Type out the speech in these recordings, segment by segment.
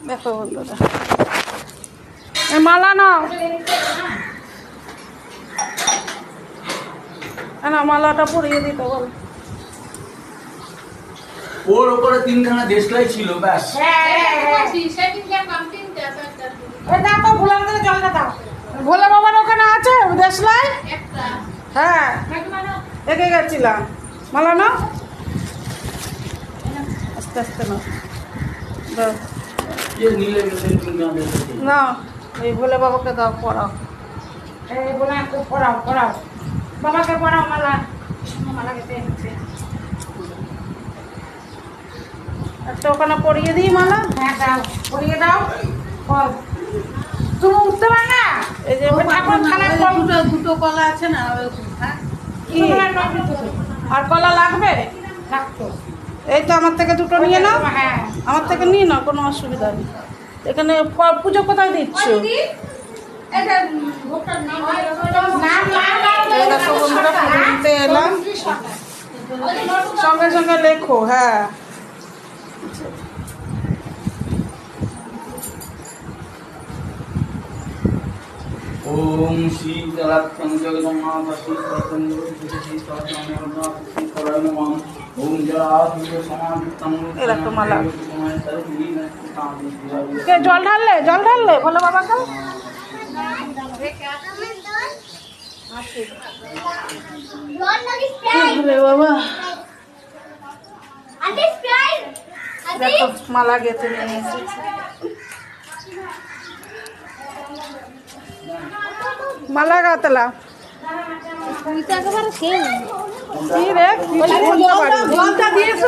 দেখো বন্ধুরা, মালা নাও না, মালাটা পরিয়ে দিতে বল। ওর উপরে তিনখানা দেশলাই ছিল ব্যাস। ভোলে বাবার ওখানে আছে দেশলাই। হ্যাঁ দেখে গেছিলাম। মালা নাও, আস্তে আস্তে নাও। না এই ভোলে বাবাকে দাও, পড়াও। এই বলে পড়াও পড়াও, বাবাকে পড়াও মালা। মালা খেতে হচ্ছে একটা ওখানে পরিয়ে দিই মালা। হ্যাঁ দাও, পরিয়ে দাও। তুমি উঠতে পার না? এই যে দুটো কলা আছে না, আর কলা লাগবে? এই তো আমার থেকে দুটো নিয়ে নাও। আমার থেকে নিয়ে নাও, কোনো অসুবিধা নেই। এখানে পুজো কোথায় দিচ্ছ? দেখো বন্ধুরা, পুজো দিতে এলাম। সঙ্গে সঙ্গে লেখো। হ্যাঁ ওম শ্রী জলাত্মং জগন্নাথ শ্রী সত্যম ওম জলাধুর সমাধিতং। এরকম মালা। কে জল ঢাললে? জল ঢাললে বলো বাবাকে। বাবা দেখো মালা গেঁথে নিয়ে এসেছি। মালা গাতলা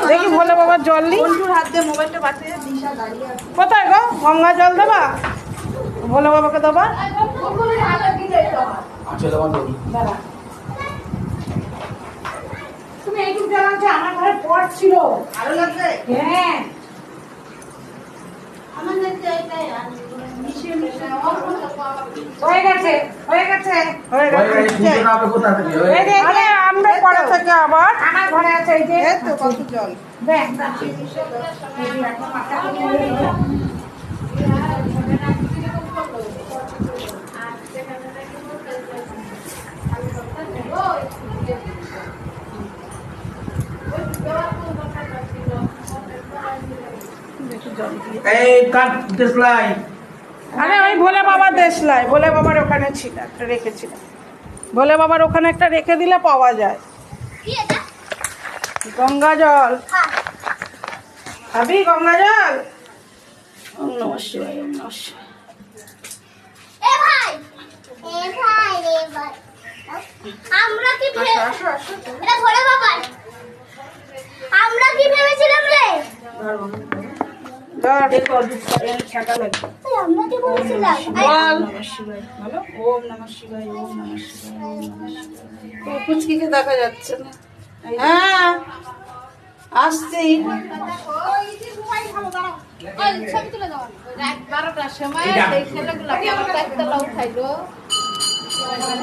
দেখি ভোলে বাবার জল নি। কোথায় গো? গঙ্গা জল দেবা? ভোলে বাবাকে দেবা? তুমি এইটুকু জানাচ্ছ, আমার ঘরে পট ছিল। ভালো লাগছে? হ্যাঁ হয়ে গেছে হয়ে গেছে হয়ে গেছে। আমরা পরে থেকে আবার আমার ঘরে আছে। এই যে কত জল দেখ। আরে ওই ভোলে বাবার দেশলাই, ভোলে বাবার ওখানে ছিল একটা, রেখেছিলাম। ভোলে বাবার ওখানে একটা রেখে দিলে পাওয়া যায়। গঙ্গা জল খাবি? গঙ্গা জল। ওম নমঃ শিবায়, ওম নমঃ শিবায়। আমরা কি ভোলে বাবা, আমরা কি ভেবেছিলাম রে? কুচকিকে দেখা যাচ্ছে না। হ্যাঁ আসছি।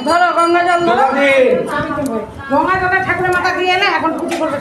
ধরো গঙ্গা জল, ধরো গঙ্গা জলে ঠাকুরের মাথা দিয়ে এলে এখন পুজো করবে।